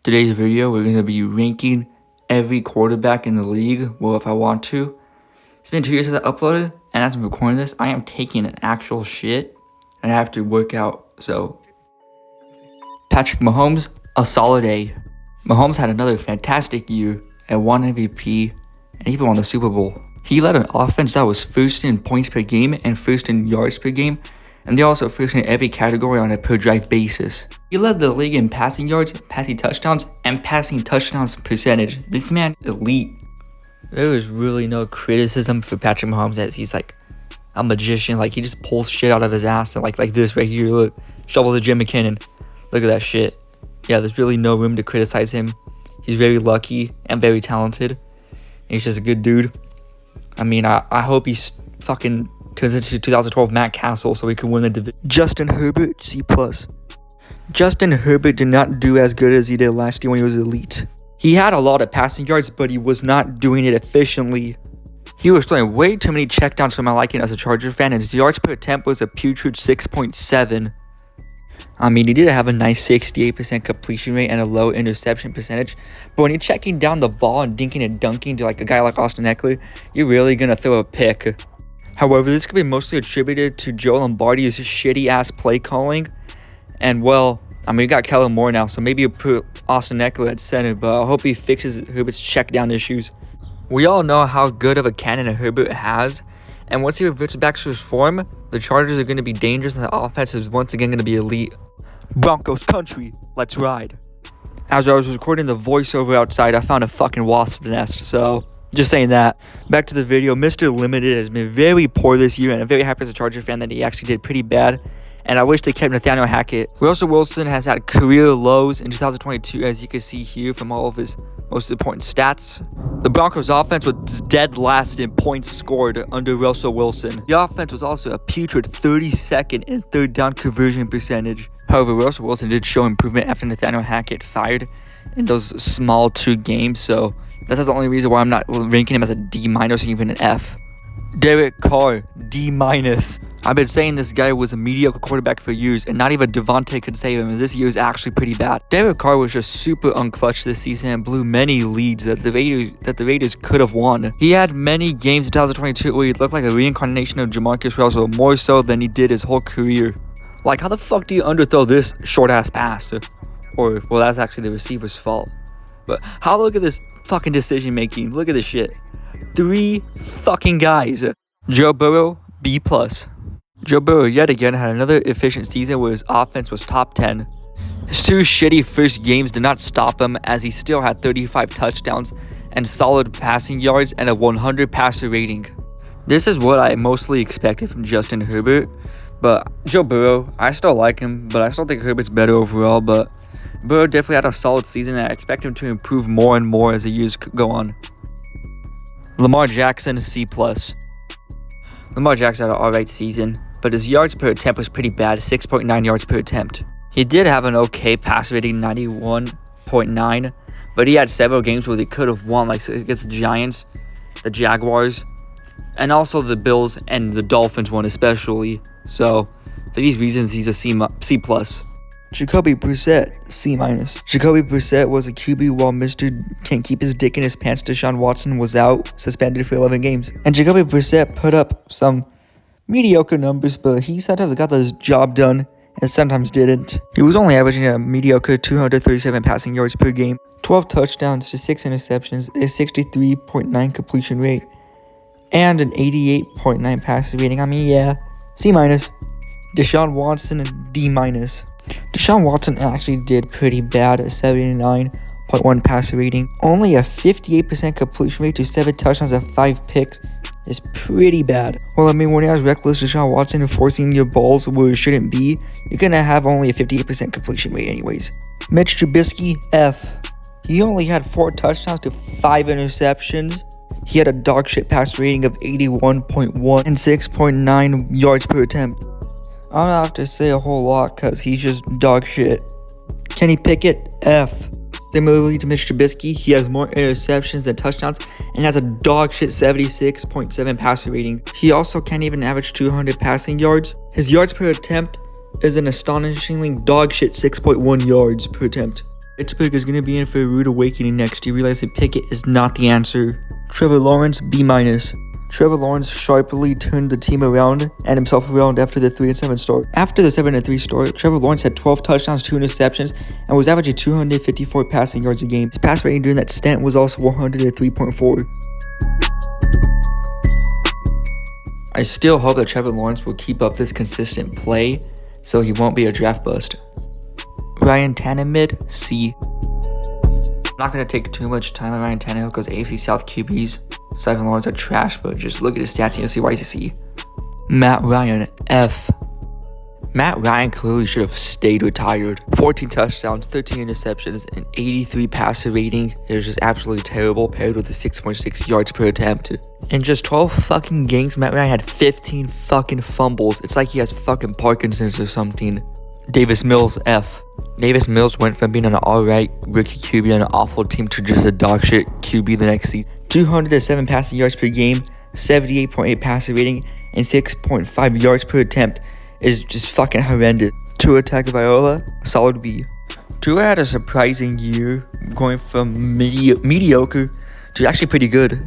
Today's video, we're going to be ranking every quarterback in the league. Well, if I want to. It's been 2 years since I uploaded, and as I'm recording this, I am taking an actual shit, and I have to work out, so. Patrick Mahomes, a solid A. Mahomes had another fantastic year and won MVP and even won the Super Bowl. He led an offense that was first in points per game and first in yards per game, and they're also first in every category on a per drive basis. He led the league in passing yards, passing touchdowns, and passing touchdowns percentage. This man, elite. There was really no criticism for Patrick Mahomes as he's like a magician. Like, he just pulls shit out of his ass and like this right here, look, shovel to Jim McKinnon. Look at that shit. Yeah, there's really no room to criticize him. He's very lucky and very talented. And he's just a good dude. I mean, I hope he's fucking turns into 2012 Matt Castle so he can win the division. Justin Herbert, C+. Justin Herbert did not do as good as he did last year when he was elite. He had a lot of passing yards, but he was not doing it efficiently. He was throwing way too many checkdowns for my liking as a Charger fan, and his yards per attempt was a putrid 6.7. I mean, he did have a nice 68% completion rate and a low interception percentage, but when you're checking down the ball and dinking and dunking to like a guy like Austin Eckler, you're really gonna throw a pick. However, this could be mostly attributed to Joe Lombardi's shitty-ass play calling, and well, I mean, we got Kellen Moore now, so maybe you put Austin Eckler at center, but I hope he fixes Herbert's check down issues. We all know how good of a cannon Herbert has, and once he reverts back to his form, the Chargers are going to be dangerous and the offense is once again going to be elite. Broncos country, let's ride. As I was recording the voiceover outside, I found a fucking wasp nest, so just saying that. Back to the video, Mr. Limited has been very poor this year, and I'm very happy as a Charger fan that he actually did pretty bad. And I wish they kept Nathaniel Hackett. Russell Wilson has had career lows in 2022, as you can see here from all of his most important stats. The Broncos offense was dead last in points scored under Russell Wilson. The offense was also a putrid 32nd in third down conversion percentage. However, Russell Wilson did show improvement after Nathaniel Hackett fired in those small 2 games, so that's the only reason why I'm not ranking him as a D- or even an F. Derek Carr, D-. I've been saying this guy was a mediocre quarterback for years, and not even Devontae could save him, and this year is actually pretty bad. Derek Carr was just super unclutched this season and blew many leads that the Raiders could have won. He had many games in 2022 where he looked like a reincarnation of Jamarcus Russell, more so than he did his whole career. Like, how the fuck do you underthrow this short-ass pass? Or, well, that's actually the receiver's fault. But look at this fucking decision-making. Look at this shit. 3 fucking guys. Joe Burrow, B+. Joe Burrow yet again had another efficient season where his offense was top 10. His 2 shitty first games did not stop him, as he still had 35 touchdowns and solid passing yards and a 100 passer rating. This is what I mostly expected from Justin Herbert, but Joe Burrow, I still like him, but I still think Herbert's better overall, but Burrow definitely had a solid season, and I expect him to improve more and more as the years go on. Lamar Jackson, C+. Lamar Jackson had an alright season, but his yards per attempt was pretty bad, 6.9 yards per attempt. He did have an okay pass rating, 91.9, but he had several games where they could have won, like against the Giants, the Jaguars, and also the Bills and the Dolphins one especially. So, for these reasons, he's a C+. Jacoby Brissett, C-. Jacoby Brissett was a QB while Mr. Can't Keep His Dick in His Pants Deshaun Watson was out, suspended for 11 games. And Jacoby Brissett put up some mediocre numbers, but he sometimes got the job done and sometimes didn't. He was only averaging a mediocre 237 passing yards per game, 12 touchdowns to 6 interceptions, a 63.9 completion rate, and an 88.9 passer rating. I mean, yeah, C-. Deshaun Watson, D-. Deshaun Watson actually did pretty bad, a 79.1 passer rating. Only a 58% completion rate to 7 touchdowns and 5 picks is pretty bad. Well, I mean, when you have reckless Deshaun Watson forcing your balls where it shouldn't be, you're gonna have only a 58% completion rate anyways. Mitch Trubisky, F. He only had 4 touchdowns to 5 interceptions. He had a dog shit pass rating of 81.1 and 6.9 yards per attempt. I don't have to say a whole lot because he's just dog shit. Kenny Pickett, F. Similarly to Mitch Trubisky, he has more interceptions than touchdowns and has a dog shit 76.7 passer rating. He also can't even average 200 passing yards. His yards per attempt is an astonishingly dog shit 6.1 yards per attempt. Pittsburgh is going to be in for a rude awakening next year. Realize that Pickett is not the answer. Trevor Lawrence, B-. Trevor Lawrence sharply turned the team around and himself around after the 3-7 start. After the 7-3 start, Trevor Lawrence had 12 touchdowns, 2 interceptions, and was averaging 254 passing yards a game. His pass rating during that stint was also 103.4. I still hope that Trevor Lawrence will keep up this consistent play so he won't be a draft bust. Ryan Tannehill, C. I'm not going to take too much time on Ryan Tannehill because AFC South QBs, Trevor Lawrence are trash, but just look at his stats and you'll see why he's a C. Matt Ryan, F. Matt Ryan clearly should have stayed retired. 14 touchdowns, 13 interceptions, and 83 passer rating. It was just absolutely terrible paired with a 6.6 yards per attempt. In just 12 fucking games, Matt Ryan had 15 fucking fumbles. It's like he has fucking Parkinson's or something. Davis Mills, F. Davis Mills went from being an alright rookie QB on an awful team to just a dogshit QB the next season. 207 passing yards per game, 78.8 passer rating, and 6.5 yards per attempt is just fucking horrendous. Tua Tagovailoa, solid B. Tua had a surprising year, going from mediocre to actually pretty good.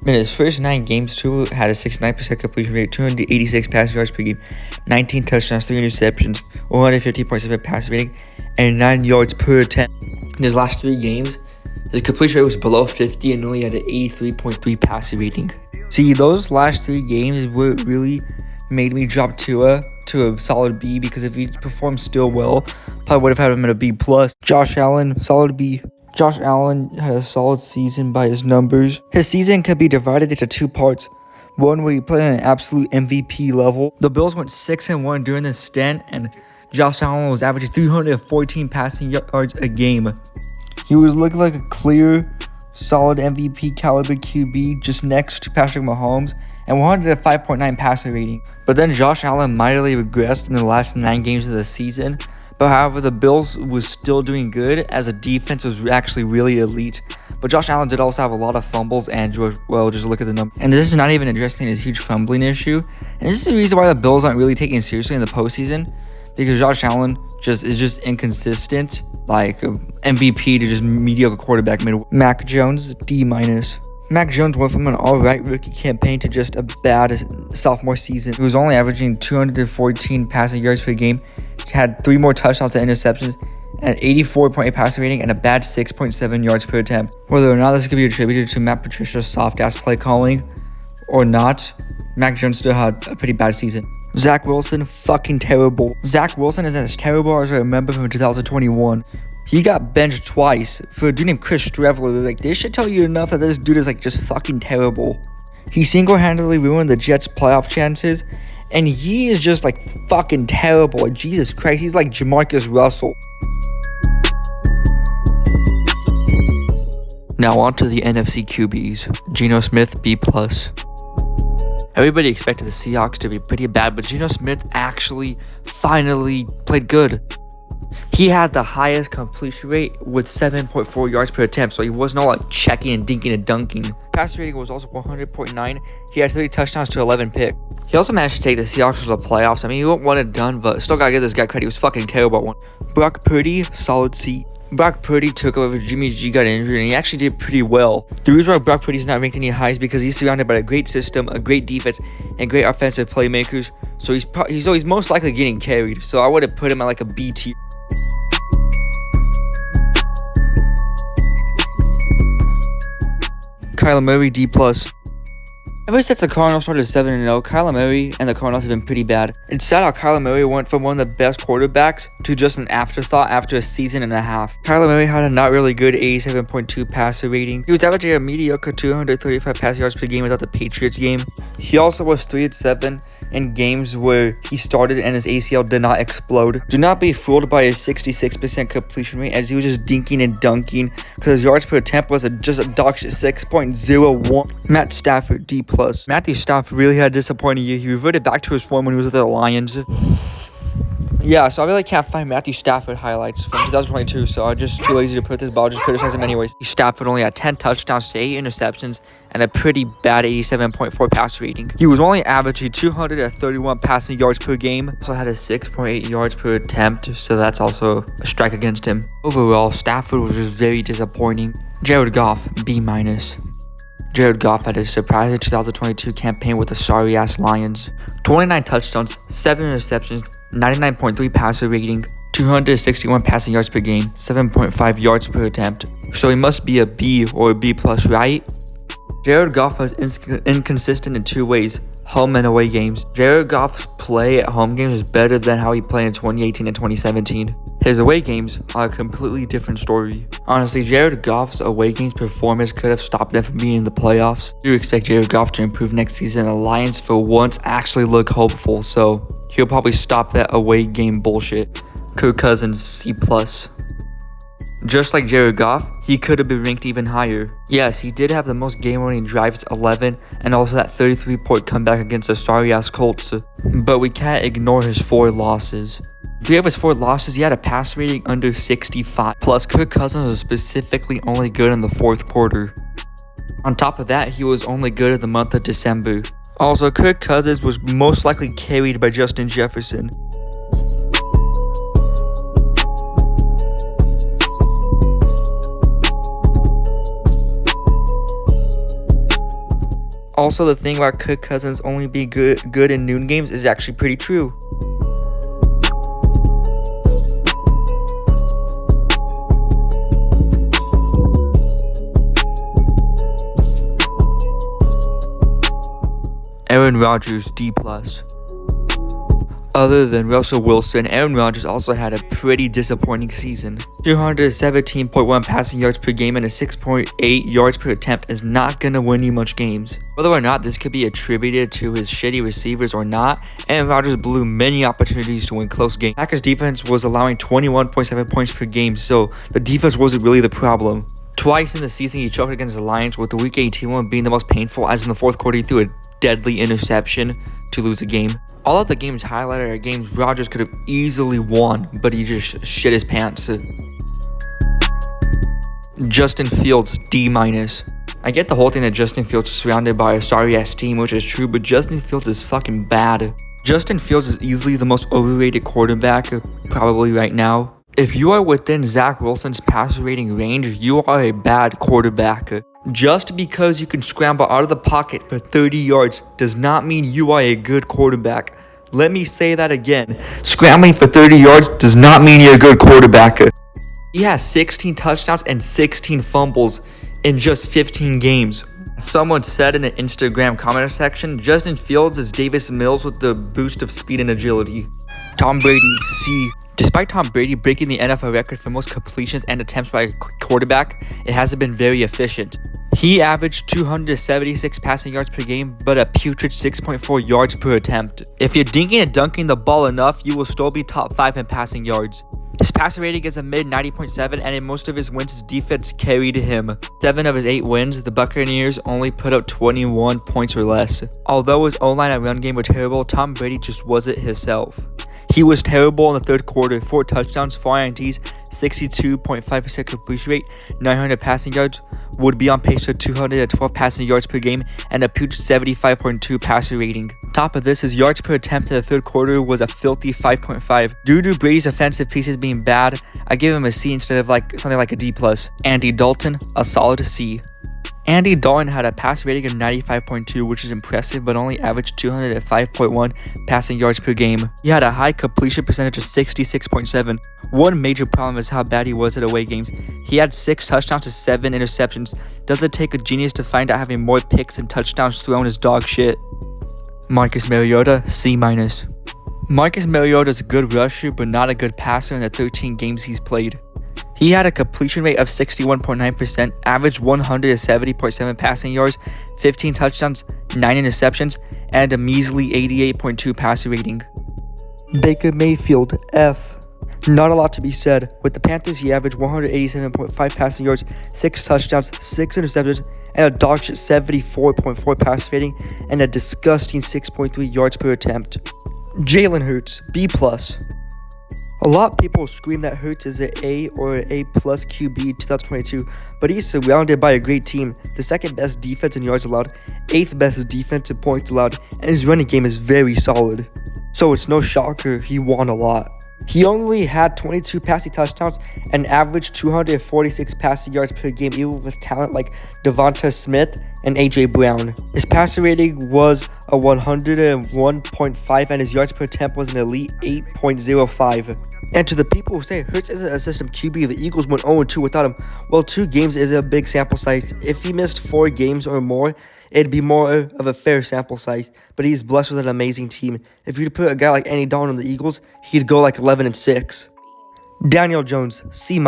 In his first 9 games, Tua had a 69% completion rate, 286 passing yards per game, 19 touchdowns, 3 interceptions, 150.7 passer rating, and 9 yards per attempt. In his last 3 games, his completion rate was below 50 and only had an 83.3 passer rating. See, those last 3 games is what really made me drop Tua to a solid B, because if he performed still well, probably would have had him at a B+. Josh Allen, solid B. Josh Allen had a solid season by his numbers. His season could be divided into 2 parts. One where he played at an absolute MVP level. The Bills went 6-1 during this stint, and Josh Allen was averaging 314 passing yards a game. He was looking like a clear, solid MVP caliber QB just next to Patrick Mahomes, and 105.9 passer rating. But then Josh Allen mightily regressed in the last 9 games of the season. But however, the Bills was still doing good as a defense was actually really elite. But Josh Allen did also have a lot of fumbles and, well, just look at the number. And this is not even addressing his huge fumbling issue. And this is the reason why the Bills aren't really taken seriously in the postseason. Because Josh Allen is just inconsistent. Like MVP to just mediocre quarterback mid. Mac Jones, D-. Mac Jones went from an alright rookie campaign to just a bad sophomore season. He was only averaging 214 passing yards per game, had 3 more touchdowns and interceptions, an 84.8 passer rating, and a bad 6.7 yards per attempt. Whether or not this could be attributed to Matt Patricia's soft-ass play calling or not, Mac Jones still had a pretty bad season. Zach Wilson, fucking terrible. Zach Wilson is as terrible as I remember from 2021. He got benched twice for a dude named Chris Streveler. Like, this should tell you enough that this dude is like just fucking terrible. He single-handedly ruined the Jets' playoff chances, and he is just like fucking terrible. Like, Jesus Christ, he's like Jamarcus Russell. Now on to the NFC QBs. Geno Smith, B+. Everybody expected the Seahawks to be pretty bad, but Geno Smith actually finally played good. He had the highest completion rate with 7.4 yards per attempt, so he wasn't all like checking and dinking and dunking. Passer rating was also 100.9. He had 30 touchdowns to 11 picks. He also managed to take the Seahawks to the playoffs. I mean, he won't want it done, but still gotta give this guy credit. He was fucking terrible at one. Brock Purdy, solid C. Brock Purdy took over. Jimmy G got injured, and he actually did pretty well. The reason why Brock Purdy's not ranked any high is because he's surrounded by a great system, a great defense, and great offensive playmakers. So he's most likely getting carried. So I would have put him at like a B tier. Kyler Murray, D+. Ever since the Cardinals started 7-0, Kyler Murray and the Cardinals have been pretty bad. It's sad how Kyler Murray went from one of the best quarterbacks to just an afterthought after a season and a half. Kyler Murray had a not really good 87.2 passer rating. He was averaging a mediocre 235 pass yards per game without the Patriots game. He also was 3-7 in games where he started and his ACL did not explode. Do not be fooled by his 66% completion rate, as he was just dinking and dunking because his yards per attempt was just a dog shit 6.01. Matt Stafford, D+. Matthew Stafford really had a disappointing year. He reverted back to his form when he was with the Lions. Yeah, so I really can't find Matthew Stafford highlights from 2022, so I'm just too lazy to put this, but I'll just criticize him anyways. Stafford only had 10 touchdowns to 8 interceptions and a pretty bad 87.4 passer rating. He was only averaging 231 passing yards per game, also had a 6.8 yards per attempt, so that's also a strike against him. Overall, Stafford was just very disappointing. Jared Goff, B-. Jared Goff had a surprising 2022 campaign with the sorry-ass Lions. 29 touchdowns, 7 interceptions, 99.3 passer rating, 261 passing yards per game, 7.5 yards per attempt. So he must be a B or a B+, right? Jared Goff was inconsistent in two ways: home and away games. Jared Goff's play at home games is better than how he played in 2018 and 2017. His away games are a completely different story. Honestly, Jared Goff's away games performance could have stopped them from being in the playoffs. You expect Jared Goff to improve next season, and the Lions for once actually look hopeful, so he'll probably stop that away game bullshit. Kirk Cousins, C+. Just like Jared Goff, he could have been ranked even higher. Yes, he did have the most game-winning drives, 11, and also that 33-point comeback against the sorry-ass Colts. But we can't ignore his 4 losses. 3 of his 4 losses, he had a pass rating under 65. Plus, Kirk Cousins was specifically only good in the 4th quarter. On top of that, he was only good in the month of December. Also, Kirk Cousins was most likely carried by Justin Jefferson. Also, the thing about Kirk Cousins only being good in noon games is actually pretty true. Aaron Rodgers, D+. Other than Russell Wilson, Aaron Rodgers also had a pretty disappointing season. 217.1 passing yards per game and a 6.8 yards per attempt is not gonna win you much games. Whether or not this could be attributed to his shitty receivers or not, Aaron Rodgers blew many opportunities to win close games. Packers defense was allowing 21.7 points per game, so the defense wasn't really the problem. Twice in the season, he choked against the Lions, with the Week 18 one being the most painful, as in the 4th quarter he threw a deadly interception to lose a game. All of the games highlighted are games Rodgers could have easily won, but he just shit his pants. Justin Fields, D-. I get the whole thing that Justin Fields is surrounded by a sorry-ass team, which is true, but Justin Fields is fucking bad. Justin Fields is easily the most overrated quarterback, probably right now. If you are within Zach Wilson's passer rating range, you are a bad quarterback. Just because you can scramble out of the pocket for 30 yards does not mean you are a good quarterback. Let me say that again. Scrambling for 30 yards does not mean you're a good quarterback. He has 16 touchdowns and 16 fumbles in just 15 games. Someone said in an Instagram comment section, Justin Fields is Davis Mills with the boost of speed and agility. Tom Brady, C. Despite Tom Brady breaking the NFL record for most completions and attempts by a quarterback, it hasn't been very efficient. He averaged 276 passing yards per game, but a putrid 6.4 yards per attempt. If you're dinking and dunking the ball enough, you will still be top 5 in passing yards. His passer rating is a mid 90.7, and in most of his wins, his defense carried him. 7 of his 8 wins, the Buccaneers only put up 21 points or less. Although his O-line and run game were terrible, Tom Brady just wasn't himself. He was terrible in the 3rd quarter, 4 touchdowns, 4 INTs, 62.5% completion rate, 900 passing yards, would be on pace for 212 passing yards per game, and a putrid 75.2 passer rating. Top of this, his yards per attempt in the 3rd quarter was a filthy 5.5. Due to Brady's offensive pieces being bad, I give him a C instead of something like a D+. Andy Dalton, a solid C. Andy Dalton had a pass rating of 95.2, which is impressive, but only averaged 205.1 passing yards per game. He had a high completion percentage of 66.7. One major problem is how bad he was at away games. He had 6 touchdowns to 7 interceptions. Does it take a genius to find out having more picks and touchdowns thrown is dog shit? Marcus Mariota, C-. Marcus Mariota is a good rusher, but not a good passer in the 13 games he's played. He had a completion rate of 61.9%, averaged 170.7 passing yards, 15 touchdowns, 9 interceptions, and a measly 88.2 passer rating. Baker Mayfield, F. Not a lot to be said. With the Panthers, he averaged 187.5 passing yards, 6 touchdowns, 6 interceptions, and a dogshit 74.4 pass rating, and a disgusting 6.3 yards per attempt. Jalen Hurts, B+. A lot of people scream that Hurts is an A or an A plus QB 2022, but he's surrounded by a great team, the second best defense in yards allowed, 8th best defense in points allowed, and his running game is very solid. So it's no shocker he won a lot. He only had 22 passing touchdowns and averaged 246 passing yards per game, even with talent like Devonta Smith and A.J. Brown. His passer rating was a 101.5 and his yards per attempt was an elite 8.05. And to the people who say Hurts isn't a system QB, the Eagles went 0-2 without him. Well, 2 games is a big sample size. If he missed 4 games or more, it'd be more of a fair sample size, but he's blessed with an amazing team. If you'd put a guy like Andy Dalton on the Eagles, he'd go like 11-6. Daniel Jones, C-.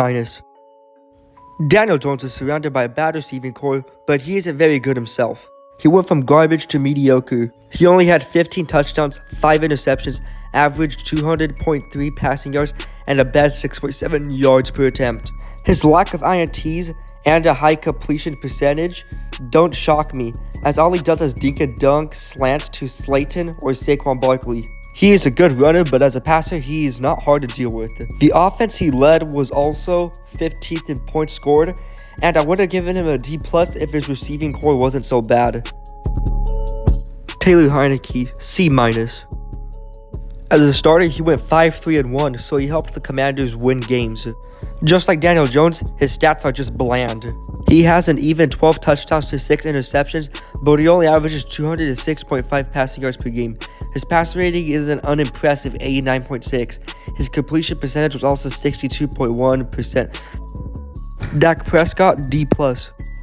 Daniel Jones is surrounded by a bad receiving core, but he isn't very good himself. He went from garbage to mediocre. He only had 15 touchdowns, 5 interceptions, averaged 200.3 passing yards, and a bad 6.7 yards per attempt. His lack of INTs and a high completion percentage don't shock me, as all he does is dink and dunk slants to Slayton or Saquon Barkley. He is a good runner, but as a passer, he is not hard to deal with. The offense he led was also 15th in points scored, and I would have given him a D+ if his receiving core wasn't so bad. Taylor Heinicke, C-. As a starter, he went 5-3-1, so he helped the Commanders win games. Just like Daniel Jones, his stats are just bland. He has an even 12 touchdowns to 6 interceptions, but he only averages 206.5 passing yards per game. His passer rating is an unimpressive 89.6. His completion percentage was also 62.1%. Dak Prescott, D+.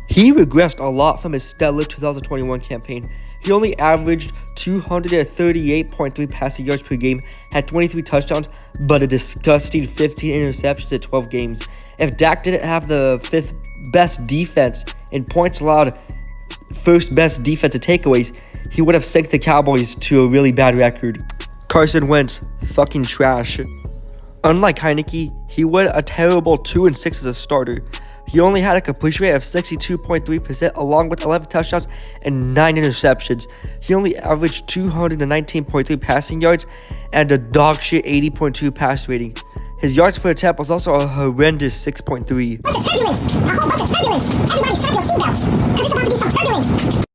He regressed a lot from his stellar 2021 campaign. He only averaged 238.3 passing yards per game, had 23 touchdowns, but a disgusting 15 interceptions in 12 games. If Dak didn't have the 5th best defense in points allowed, 1st best defense in takeaways, he would have sent the Cowboys to a really bad record. Carson Wentz, fucking trash. Unlike Heinicke, he went a terrible 2-6 as a starter. He only had a completion rate of 62.3% along with 11 touchdowns and 9 interceptions. He only averaged 219.3 passing yards and a dogshit 80.2 pass rating. His yards per attempt was also a horrendous 6.3. Bunch of turbulence! A whole bunch of turbulence! Everybody strap your seatbelts! Because it's about to be some turbulence!